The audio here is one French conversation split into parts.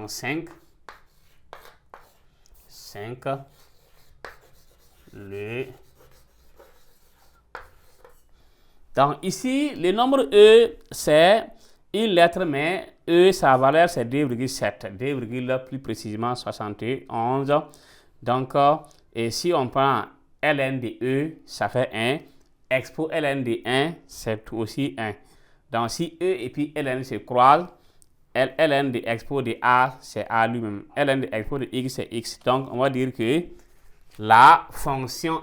Donc 5, Donc ici, le nombre E, c'est une lettre, mais E, sa valeur, c'est 2,7. 2, plus précisément 71. Donc, et si on prend ln de E, ça fait 1. Expo ln de 1, c'est aussi 1. Donc, si E et puis ln se croisent, ln de expo de A, c'est A lui-même. Ln de expo de X, c'est X. Donc, on va dire que la fonction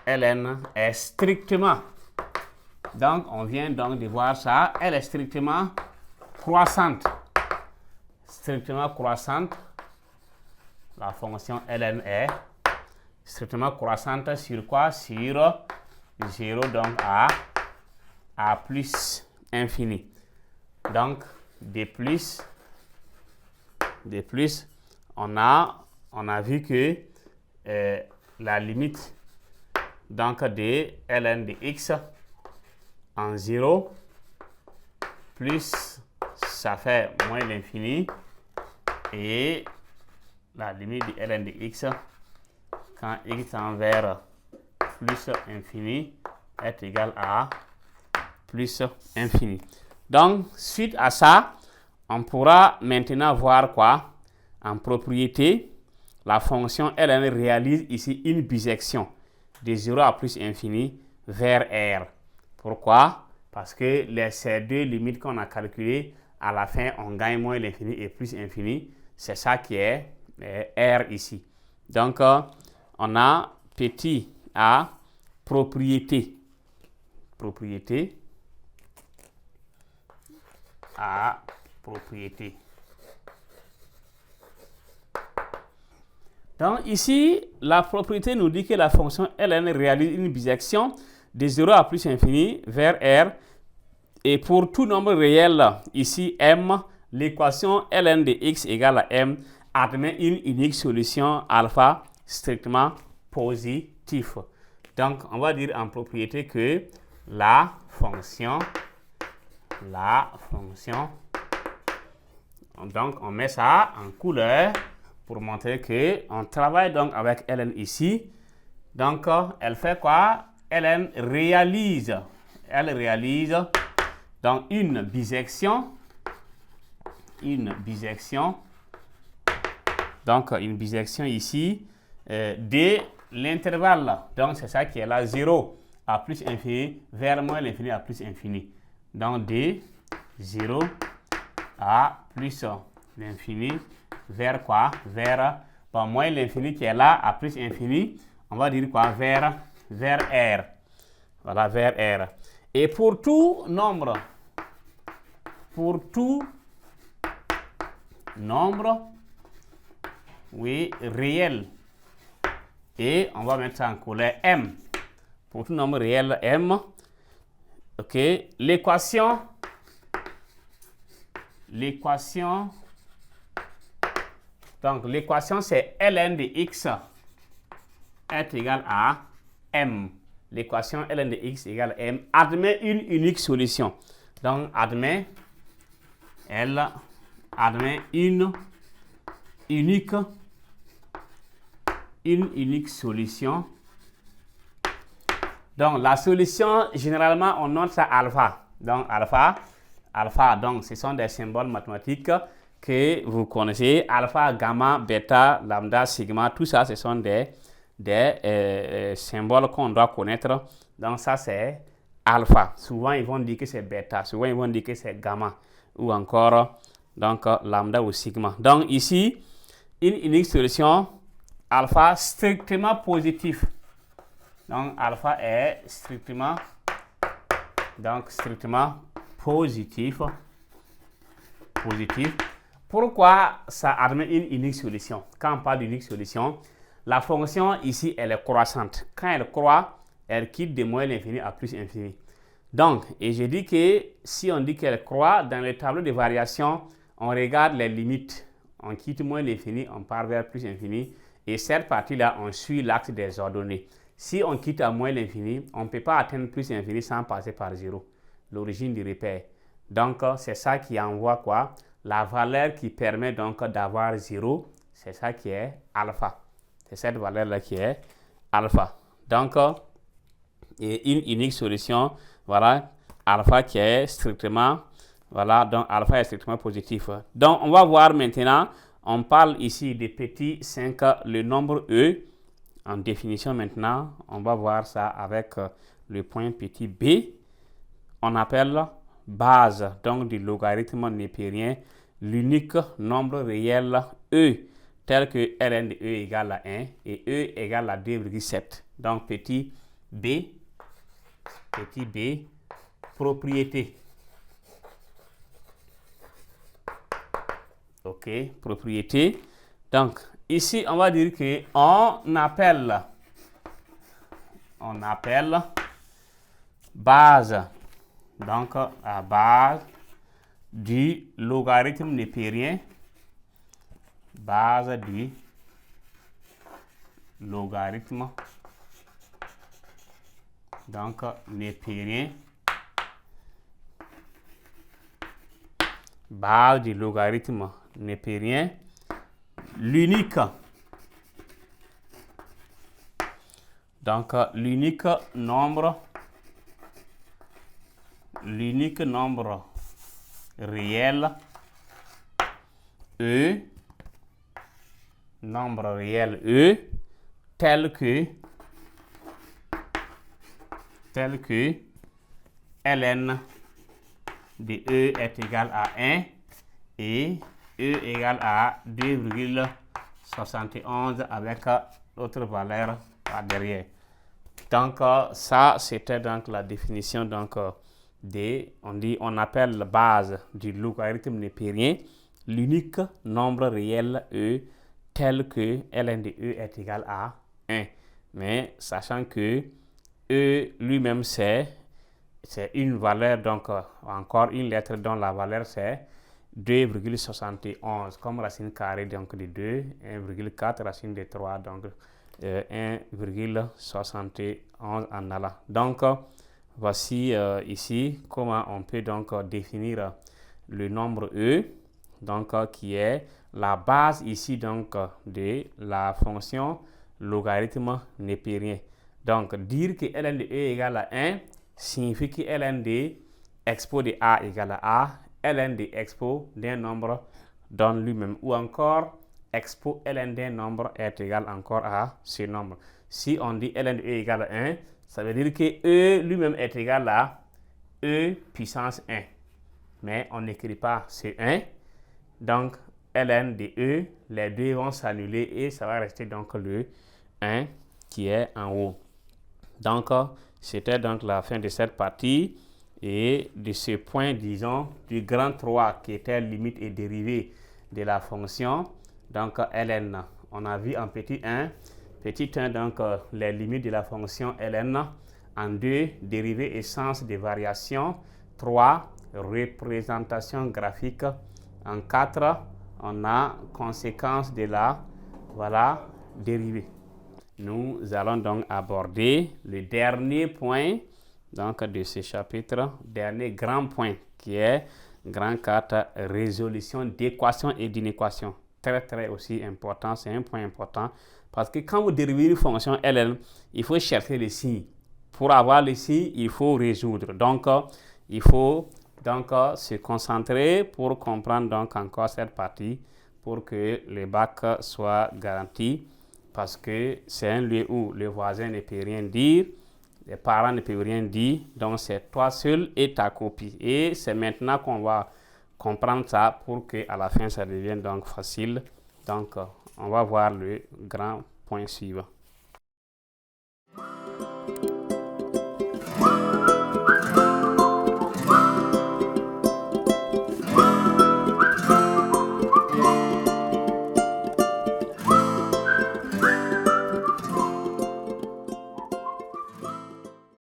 ln est strictement, donc on vient donc de voir ça, elle est strictement croissante. La fonction ln est strictement croissante sur quoi? Sur 0, donc à plus infini. Donc de plus, on a vu que la limite donc de ln de x en 0 plus ça fait moins l'infini et la limite de ln de x quand x tend vers plus infini est égal à plus infini. Donc suite à ça, on pourra maintenant voir quoi? En propriété, la fonction ln réalise ici une bisection de 0 à plus infini vers R. Pourquoi? Parce que ces deux limites qu'on a calculées, à la fin, on gagne moins l'infini et plus infini. C'est ça qui est R ici. Donc, on a petit a propriété. Donc ici, la propriété nous dit que la fonction ln réalise une bisection de 0 à plus infini vers R. Et pour tout nombre réel, ici m, l'équation ln de x égale à m admet une unique solution alpha strictement positive. Donc on va dire en propriété que la fonction, donc on met ça en couleur pour montrer que on travaille donc avec ln ici. Donc elle fait quoi? Ln réalise donc une bisection. Donc une bisection ici de l'intervalle. Donc c'est ça qui est là, 0 à plus infini vers moins l'infini à plus infini. Donc de 0 à plus l'infini vers quoi? Vers moins l'infini qui est là à plus infini. On va dire quoi? Vers R. Voilà, vers R. Et pour tout nombre réel, et on va mettre ça en couleur M. Pour tout nombre réel M, ok, l'équation c'est ln de x est égal à M. L'équation ln de x égale m admet une unique solution. Donc elle admet une unique solution. Donc la solution, généralement on note ça alpha. Donc alpha, donc ce sont des symboles mathématiques que vous connaissez. Alpha, gamma, bêta, lambda, sigma, tout ça ce sont des symboles qu'on doit connaître. Donc ça c'est alpha. Souvent ils vont dire que c'est bêta, souvent ils vont dire que c'est gamma ou encore donc lambda ou sigma. Donc ici une unique solution alpha strictement positif. Donc alpha est strictement positif. Pourquoi ça admet une unique solution? Quand on parle d'unique solution, la fonction ici elle est croissante. Quand elle croît, elle quitte de moins l'infini à plus infini. Donc, et je dis que si on dit qu'elle croît, dans le tableau de variation, on regarde les limites. On quitte moins l'infini, on part vers plus infini. Et cette partie-là, on suit l'axe des ordonnées. Si on quitte à moins l'infini, on ne peut pas atteindre plus l'infini sans passer par 0, l'origine du repère. Donc, c'est ça qui envoie quoi? La valeur qui permet donc d'avoir 0, c'est ça qui est alpha. C'est cette valeur-là qui est alpha. Donc, une unique solution, voilà, alpha qui est strictement, voilà, donc alpha est strictement positif. Donc, on va voir maintenant, on parle ici de petit 5, le nombre E. En définition maintenant, on va voir ça avec le point petit b. On appelle base donc du logarithme népérien l'unique nombre réel E tel que ln de E égale à 1 et E égale à 2,7. Donc petit b, propriété. Ok, propriété. Donc ici, on va dire que on appelle base, donc à base du logarithme népérien, base du logarithme donc népérien, base du logarithme népérien, l'unique, donc l'unique nombre réel E, nombre réel E, tel que ln de E est égal à 1 et E égale à 2,71 avec l'autre valeur derrière. Donc ça c'était donc la définition donc on appelle la base du logarithme népérien l'unique nombre réel E tel que ln de E est égal à 1. Mais sachant que E lui-même c'est une valeur, donc encore une lettre dont la valeur c'est 2,71 comme racine carrée donc de 2, 1,4 racine de 3, donc 1,71 en allant. Donc voici ici comment on peut donc définir le nombre E, donc qui est la base ici donc de la fonction logarithme népérien. Donc dire que ln de E égale à 1 signifie que ln de expo de A égale à A, ln de expo d'un nombre donne lui-même, ou encore expo ln d'un nombre est égal encore à ce nombre. Si on dit ln de E égale à 1, ça veut dire que E lui-même est égal à E puissance 1. Mais on n'écrit pas ce 1. Donc, ln de E, les deux vont s'annuler et ça va rester donc le 1 qui est en haut. Donc, c'était donc la fin de cette partie et de ce point, disons, du grand 3 qui était limite et dérivée de la fonction. Donc, ln, on a vu en petit 1. Petit 1, donc, les limites de la fonction ln. En 2, dérivée et sens de variation. 3, représentation graphique. En 4, on a conséquence de la dérivée. Nous allons donc aborder le dernier point donc, de ce chapitre, dernier grand point qui est grand 4, résolution d'équations et d'inéquations. Très aussi important, c'est un point important parce que quand vous dérivez une fonction ln, il faut chercher les signes. Pour avoir les signes, il faut résoudre. Donc, il faut donc se concentrer pour comprendre donc encore cette partie pour que le bac soit garanti. Parce que c'est un lieu où le voisin ne peut rien dire, les parents ne peuvent rien dire, donc c'est toi seul et ta copie. Et c'est maintenant qu'on va comprendre ça pour qu'à la fin ça devienne donc facile. Donc on va voir le grand point suivant.